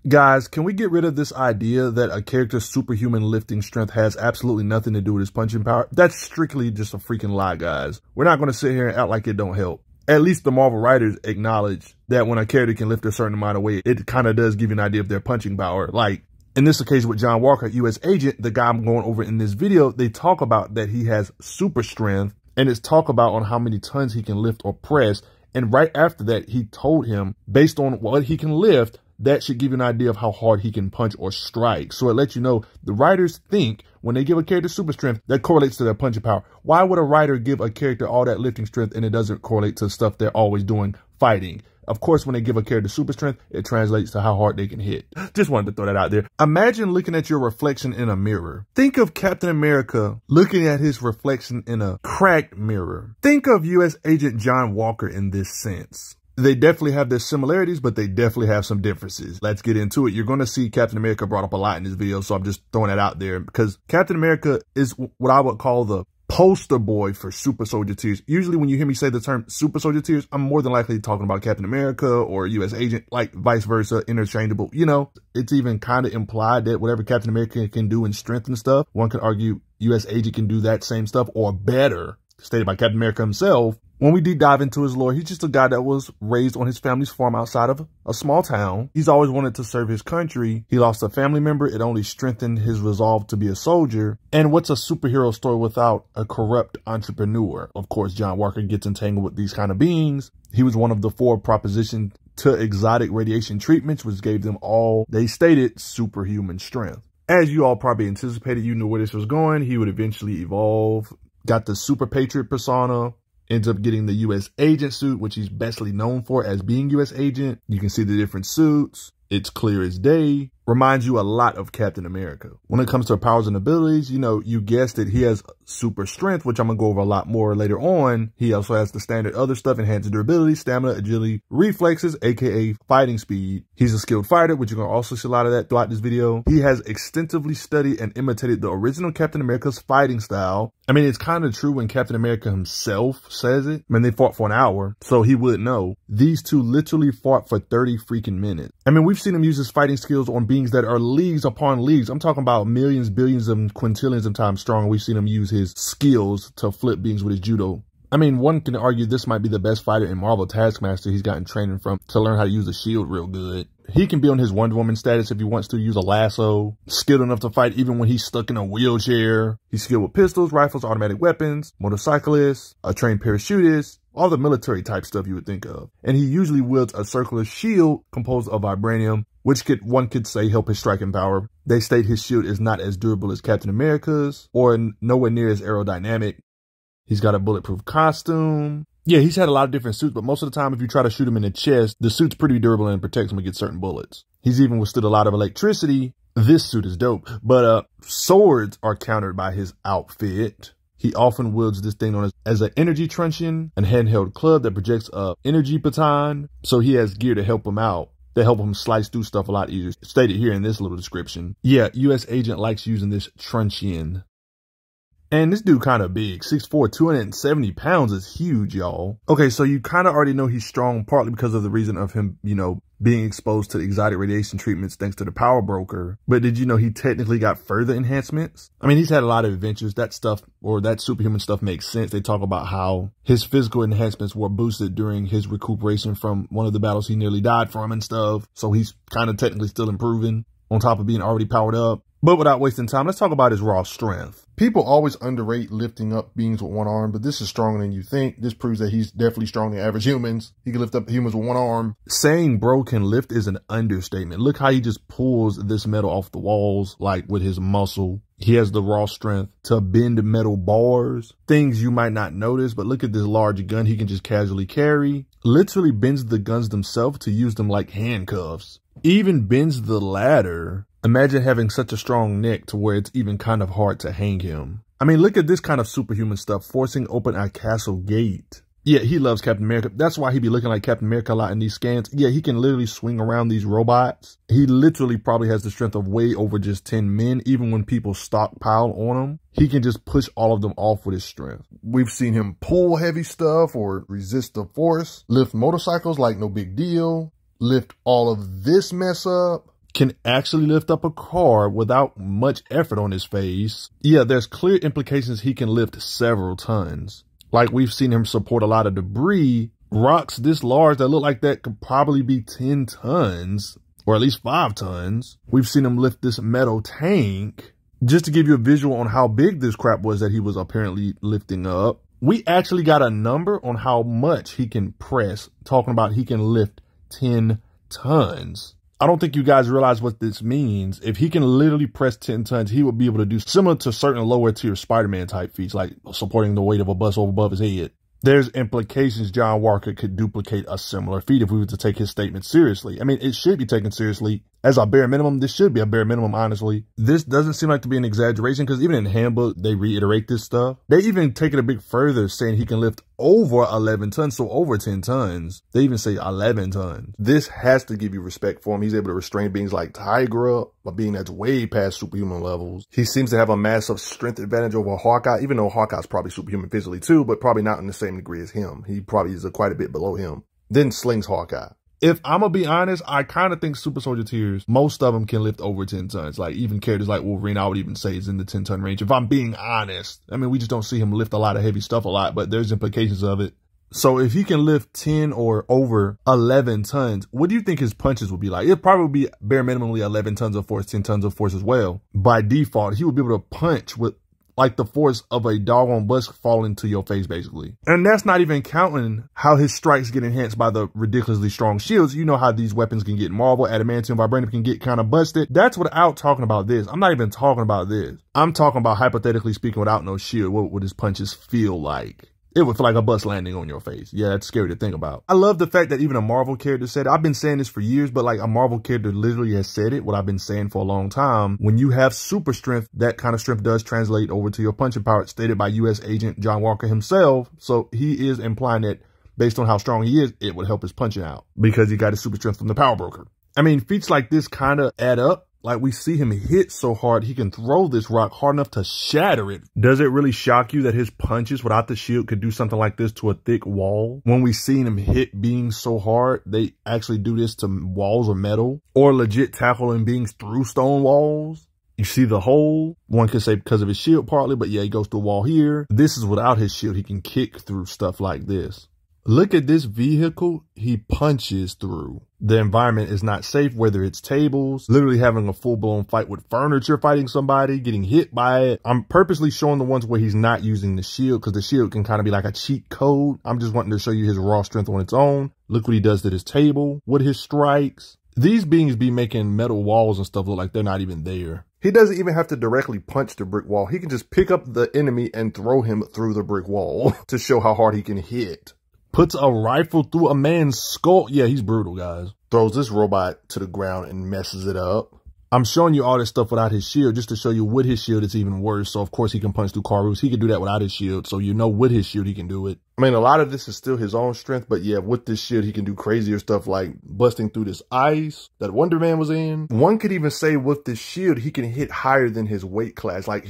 Guys, can we get rid of this idea that a character's superhuman lifting strength has absolutely nothing to do with his punching power? That's strictly just a freaking lie, guys. We're not going to sit here and act like it don't help. At least the Marvel writers acknowledge that when a character can lift a certain amount of weight, it kind of does give you an idea of their punching power. Like, in this occasion with John Walker, U.S. agent, the guy I'm going over in this video, they talk about that he has super strength, and it's talk about on how many tons he can lift or press. And right after that, he told him, based on what he can lift, that should give you an idea of how hard he can punch or strike. So it lets you know the writers think when they give a character super strength, that correlates to their punching power. Why would a writer give a character all that lifting strength and it doesn't correlate to stuff they're always doing fighting? Of course, when they give a character super strength, it translates to how hard they can hit. Just wanted to throw that out there. Imagine looking at your reflection in a mirror. Think of Captain America looking at his reflection in a cracked mirror. Think of U.S. Agent John Walker in this sense. They definitely have their similarities, but they definitely have some differences. Let's get into it. You're going to see Captain America brought up a lot in this video, so I'm just throwing that out there because Captain America is what I would call the poster boy for super soldier tears. Usually when you hear me say the term super soldier tears, I'm more than likely talking about Captain America or U.S. agent, like vice versa, interchangeable. You know, it's even kind of implied that whatever Captain America can do in strength and stuff, one could argue U.S. agent can do that same stuff or better, stated by Captain America himself. When we deep dive into his lore, he's just a guy that was raised on his family's farm outside of a small town. He's always wanted to serve his country. He lost a family member. It only strengthened his resolve to be a soldier. And what's a superhero story without a corrupt entrepreneur? Of course, John Walker gets entangled with these kind of beings. He was one of the 4 propositioned to exotic radiation treatments, which gave them all, they stated, superhuman strength. As you all probably anticipated, you knew where this was going. He would eventually evolve, got the super patriot persona, ends up getting the U.S. agent suit, which he's bestly known for as being U.S. agent. You can see the different suits. It's clear as day. Reminds you a lot of Captain America. When it comes to powers and abilities, you know, you guessed it, he has super strength, which I'm going to go over a lot more later on. He also has the standard other stuff, enhanced durability, stamina, agility, reflexes, aka fighting speed. He's a skilled fighter, which you're going to also see a lot of that throughout this video. He has extensively studied and imitated the original Captain America's fighting style. I mean, it's kind of true when Captain America himself says it. I mean, they fought for an hour, so he would know. These two literally fought for 30 freaking minutes. I mean, we've seen him use his fighting skills on beings that are leagues upon leagues. I'm talking about millions, billions, and quintillions of times strong. We've seen him use his skills to flip beings with his judo. I mean, one can argue this might be the best fighter in Marvel Taskmaster he's gotten training from to learn how to use a shield real good. He can be on his Wonder Woman status if he wants to use a lasso. Skilled enough to fight even when he's stuck in a wheelchair. He's skilled with pistols, rifles, automatic weapons, motorcyclists, a trained parachutist, all the military type stuff you would think of. And he usually wields a circular shield composed of vibranium, which one could say help his striking power. They state his shield is not as durable as Captain America's or nowhere near as aerodynamic. He's got a bulletproof costume. Yeah, he's had a lot of different suits, but most of the time, if you try to shoot him in the chest, the suit's pretty durable and protects him against certain bullets. He's even withstood a lot of electricity. This suit is dope, but swords are countered by his outfit. He often wields this thing known as an energy truncheon, a handheld club that projects a energy baton. So he has gear to help him out. They help him slice through stuff a lot easier. Stated here in this little description. Yeah, U.S. agent likes using this truncheon. And this dude kind of big, 6'4", 270 pounds is huge, y'all. Okay, so you kind of already know he's strong, partly because of the reason of him, you know, being exposed to exotic radiation treatments thanks to the power broker. But did you know he technically got further enhancements? I mean, he's had a lot of adventures. That stuff, or that superhuman stuff makes sense. They talk about how his physical enhancements were boosted during his recuperation from one of the battles he nearly died from and stuff. So he's kind of technically still improving on top of being already powered up. But without wasting time, let's talk about his raw strength. People always underrate lifting up beings with one arm, but this is stronger than you think. This proves that he's definitely stronger than average humans. He can lift up humans with one arm. Saying bro can lift is an understatement. Look how he just pulls this metal off the walls, like with his muscle. He has the raw strength to bend metal bars. Things you might not notice, but look at this large gun he can just casually carry. Literally bends the guns themselves to use them like handcuffs. Even bends the ladder. Imagine having such a strong neck to where it's even kind of hard to hang him. I mean, look at this kind of superhuman stuff, forcing open a castle gate. Yeah, he loves Captain America. That's why he be looking like Captain America a lot in these scans. Yeah, he can literally swing around these robots. He literally probably has the strength of way over just 10 men, even when people stockpile on him. He can just push all of them off with his strength. We've seen him pull heavy stuff or resist the force, lift motorcycles like no big deal, lift all of this mess up. can actually lift up a car without much effort on his face. Yeah, there's clear implications he can lift several tons. Like we've seen him support a lot of debris. Rocks this large that look like that could probably be 10 tons or at least 5 tons. We've seen him lift this metal tank. Just to give you a visual on how big this crap was that he was apparently lifting up. We actually got a number on how much he can press, talking about he can lift 10 tons. I don't think you guys realize what this means. If he can literally press 10 tons, he would be able to do similar to certain lower tier Spider-Man type feats, like supporting the weight of a bus over above his head. There's implications John Walker could duplicate a similar feat if we were to take his statement seriously. I mean, it should be taken seriously. As a bare minimum, this should be a bare minimum, honestly. This doesn't seem like to be an exaggeration because even in Handbook, they reiterate this stuff. They even take it a bit further, saying he can lift over 11 tons, so over 10 tons. They even say 11 tons. This has to give you respect for him. He's able to restrain beings like Tigra, a being that's way past superhuman levels. He seems to have a massive strength advantage over Hawkeye, even though Hawkeye's probably superhuman physically too, but probably not in the same degree as him. He probably is quite a bit below him. Then slings Hawkeye. If I'm gonna be honest, I kind of think Super Soldier tiers, most of them can lift over 10 tons. Like even characters like Wolverine, I would even say is in the 10-ton range. If I'm being honest, I mean, we just don't see him lift a lot of heavy stuff a lot, but there's implications of it. So if he can lift 10 or over 11 tons, what do you think his punches would be like? It'd probably be bare minimally 11 tons of force, 10 tons of force as well. By default, he would be able to punch with like the force of a doggone bus falling to your face, basically. And that's not even counting how his strikes get enhanced by the ridiculously strong shields. You know how these weapons can get Marvel, Adamantium, Vibranium can get kind of busted. That's without talking about this. I'm not even talking about this. I'm talking about hypothetically speaking without no shield. What would his punches feel like? It would feel like a bus landing on your face. Yeah, it's scary to think about. I love the fact that even a Marvel character said it. I've been saying this for years, but like a Marvel character literally has said it, what I've been saying for a long time. When you have super strength, that kind of strength does translate over to your punching power. It's stated by U.S. agent John Walker himself. So he is implying that based on how strong he is, it would help his punching out because he got his super strength from the Power Broker. I mean, feats like this kind of add up. Like we see him hit so hard, he can throw this rock hard enough to shatter it. Does it really shock you that his punches without the shield could do something like this to a thick wall? When we seen him hit beings so hard, they actually do this to walls of metal or legit tackling beings through stone walls. You see the hole? One could say because of his shield partly, but yeah, he goes through a wall here. This is without his shield. He can kick through stuff like this. Look at this vehicle he punches through. The environment is not safe, whether it's tables, literally having a full-blown fight with furniture, fighting somebody, getting hit by it. I'm purposely showing the ones where he's not using the shield because the shield can kind of be like a cheat code. I'm just wanting to show you his raw strength on its own. Look what he does to this table with his strikes. These beings be making metal walls and stuff look like they're not even there. He doesn't even have to directly punch the brick wall. He can just pick up the enemy and throw him through the brick wall to show how hard he can hit. Puts a rifle through a man's skull. Yeah, he's brutal, guys. Throws this robot to the ground and messes it up. I'm showing you all this stuff without his shield just to show you with his shield it's even worse. So, of course, he can punch through car roofs. He can do that without his shield. So, you know, with his shield, he can do it. I mean, a lot of this is still his own strength. But, yeah, with this shield, he can do crazier stuff like busting through this ice that Wonder Man was in. One could even say with this shield, he can hit higher than his weight class. Like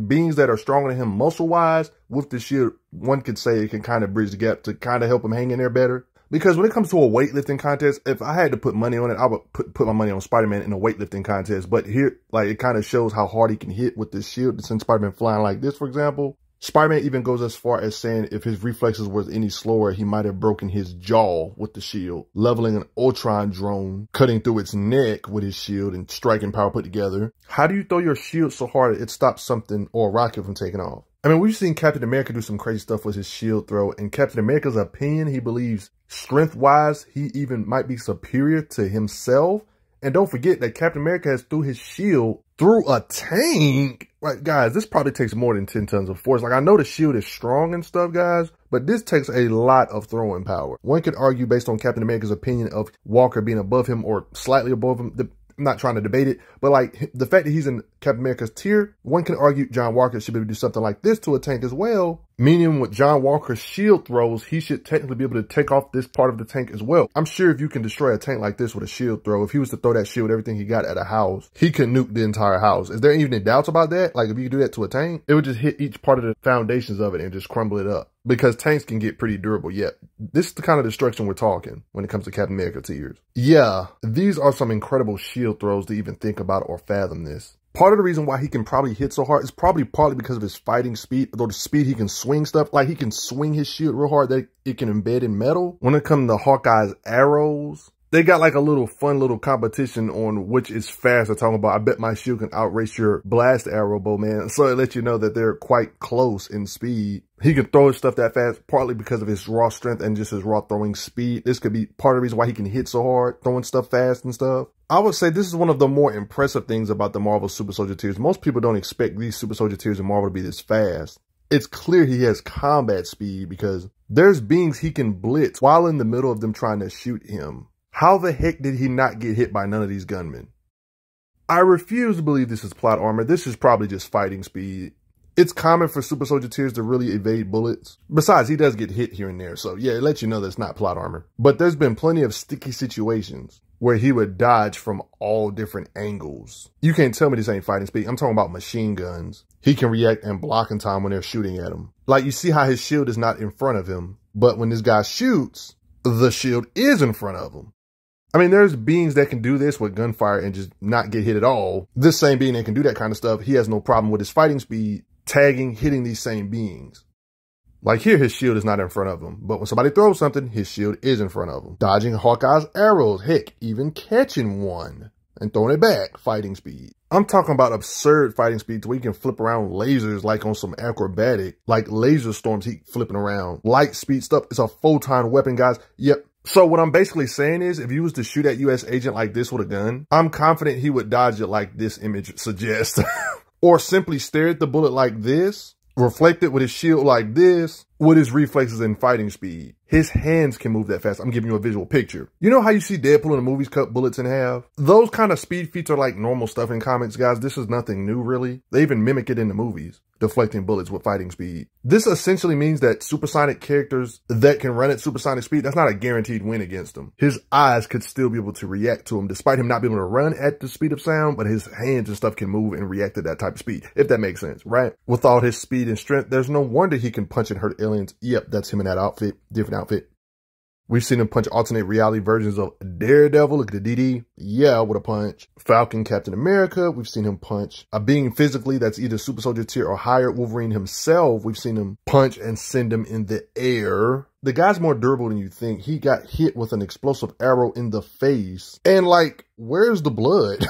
beings that are stronger than him muscle-wise, with the shield, one could say it can kind of bridge the gap to kind of help him hang in there better. Because when it comes to a weightlifting contest, if I had to put money on it, I would put my money on Spider-Man in a weightlifting contest. But here, like, it kind of shows how hard he can hit with this shield. Since Spider-Man flying like this, for example. Spider-Man even goes as far as saying if his reflexes were any slower, he might have broken his jaw with the shield, leveling an Ultron drone, cutting through its neck with his shield and striking power put together. How do you throw your shield so hard it stops something or a rocket from taking off? I mean, we've seen Captain America do some crazy stuff with his shield throw. In Captain America's opinion, he believes strength-wise, he even might be superior to himself. And don't forget that Captain America has threw his shield through a tank. Like, guys, this probably takes more than 10 tons of force. Like, I know the shield is strong and stuff, guys, but this takes a lot of throwing power. One could argue based on Captain America's opinion of Walker being above him or slightly above him. I'm not trying to debate it, but like the fact that he's in Captain America's tier, one can argue John Walker should be able to do something like this to a tank as well. Meaning with John Walker's shield throws, he should technically be able to take off this part of the tank as well. I'm sure if you can destroy a tank like this with a shield throw, if he was to throw that shield, everything he got at a house, he could nuke the entire house. Is there even any doubts about that? Like if you could do that to a tank, it would just hit each part of the foundations of it and just crumble it up. Because tanks can get pretty durable. Yeah, this is the kind of destruction we're talking when it comes to Captain America tiers. Yeah, these are some incredible shield throws to even think about or fathom this. Part of the reason why he can probably hit so hard is probably partly because of his fighting speed, or the speed he can swing stuff. Like he can swing his shield real hard that it can embed in metal. When it comes to Hawkeye's arrows, they got like a little fun little competition on which is faster. Talking about, I bet my shield can outrace your blast arrow bow, man. So it lets you know that they're quite close in speed. He can throw his stuff that fast, partly because of his raw strength and just his raw throwing speed. This could be part of the reason why he can hit so hard, throwing stuff fast and stuff. I would say this is one of the more impressive things about the Marvel Super Soldier tiers. Most people don't expect these Super Soldier tiers in Marvel to be this fast. It's clear he has combat speed because there's beings he can blitz while in the middle of them trying to shoot him. How the heck did he not get hit by none of these gunmen? I refuse to believe this is plot armor. This is probably just fighting speed. It's common for Super Soldier tiers to really evade bullets. Besides, he does get hit here and there. So yeah, it lets you know that's not plot armor. But there's been plenty of sticky situations where he would dodge from all different angles. You can't tell me this ain't fighting speed. I'm talking about machine guns. He can react and block in time when they're shooting at him. Like you see how his shield is not in front of him, but when this guy shoots, the shield is in front of him. I mean, there's beings that can do this with gunfire and just not get hit at all. This same being that can do that kind of stuff, he has no problem with his fighting speed, tagging, hitting these same beings. Like here, his shield is not in front of him, but when somebody throws something, his shield is in front of him. Dodging Hawkeye's arrows, heck, even catching one and throwing it back, fighting speed. I'm talking about absurd fighting speed to where you can flip around lasers like on some acrobatic, like laser storms he flipping around. Light speed stuff. It's a photon weapon, guys. Yep. So what I'm basically saying is, if you was to shoot at U.S. agent like this with a gun, I'm confident he would dodge it like this image suggests. Or simply stare at the bullet like this, reflect it with his shield like this, with his reflexes and fighting speed. His hands can move that fast. I'm giving you a visual picture. You know how you see Deadpool in the movies cut bullets in half? Those kind of speed feats are like normal stuff in comics, guys. This is nothing new, really. They even mimic it in the movies, deflecting bullets with fighting speed. This essentially means that supersonic characters that can run at supersonic speed, that's not a guaranteed win against him. His eyes could still be able to react to him, despite him not being able to run at the speed of sound, but his hands and stuff can move and react to that type of speed, if that makes sense, right? With all his speed and strength, there's no wonder he can punch and hurt aliens. Yep, that's him in that outfit, different outfit. We've seen him punch alternate reality versions of Daredevil. Look at the DD. Yeah, with a punch. Falcon, Captain America. We've seen him punch a being physically that's either Super Soldier tier or higher. Wolverine himself. We've seen him punch and send him in the air. The guy's more durable than you think. He got hit with an explosive arrow in the face. And like, where's the blood?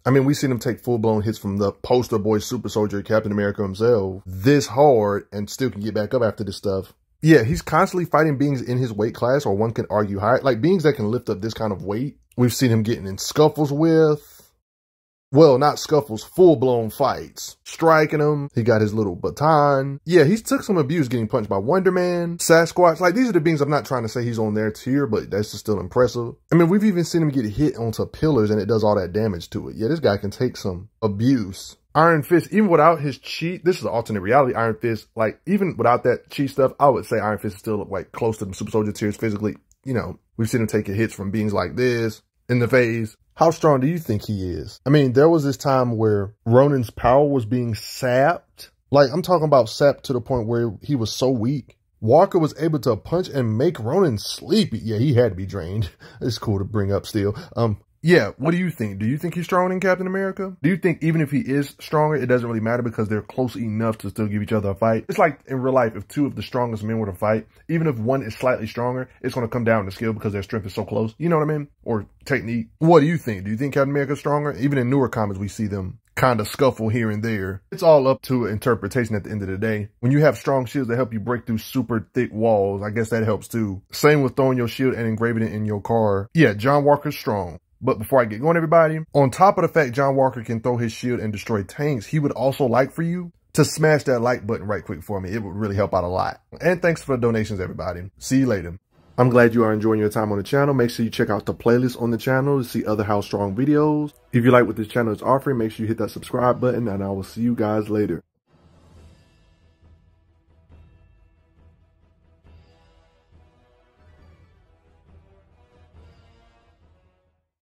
I mean, we've seen him take full-blown hits from the poster boy Super Soldier, Captain America himself, this hard, and still can get back up after this stuff. Yeah, he's constantly fighting beings in his weight class, or one can argue higher, like beings that can lift up this kind of weight. We've seen him getting in scuffles with, well, not scuffles, full-blown fights. Striking him. He got his little baton. Yeah, he's took some abuse getting punched by Wonder Man, Sasquatch. Like, these are the beings. I'm not trying to say he's on their tier, but that's just still impressive. I mean, we've even seen him get hit onto pillars and it does all that damage to it. Yeah, this guy can take some abuse. Iron Fist, even without his cheat, this is an alternate reality. Iron Fist, like, even without that cheat stuff, I would say Iron Fist is still, like, close to the Super Soldier tiers physically. You know, we've seen him taking hits from beings like this in the face. How strong do you think he is? I mean, there was this time where Ronin's power was being sapped. Like, I'm talking about sapped to the point where he was so weak. Walker was able to punch and make Ronin sleepy. Yeah, he had to be drained. It's cool to bring up still. Yeah, what do you think? Do you think he's stronger than Captain America? Do you think even if he is stronger, it doesn't really matter because they're close enough to still give each other a fight? It's like in real life, if two of the strongest men were to fight, even if one is slightly stronger, it's going to come down to skill because their strength is so close. You know what I mean? Or technique. What do you think? Do you think Captain America's stronger? Even in newer comics, we see them kind of scuffle here and there. It's all up to interpretation at the end of the day. When you have strong shields that help you break through super thick walls, I guess that helps too. Same with throwing your shield and engraving it in your car. Yeah, John Walker's strong. But before I get going, everybody, on top of the fact John Walker can throw his shield and destroy tanks, he would also like for you to smash that like button right quick for me. It would really help out a lot. And thanks for the donations, everybody. See you later. I'm glad you are enjoying your time on the channel. Make sure you check out the playlist on the channel to see other How Strong videos. If you like what this channel is offering, make sure you hit that subscribe button, and I will see you guys later.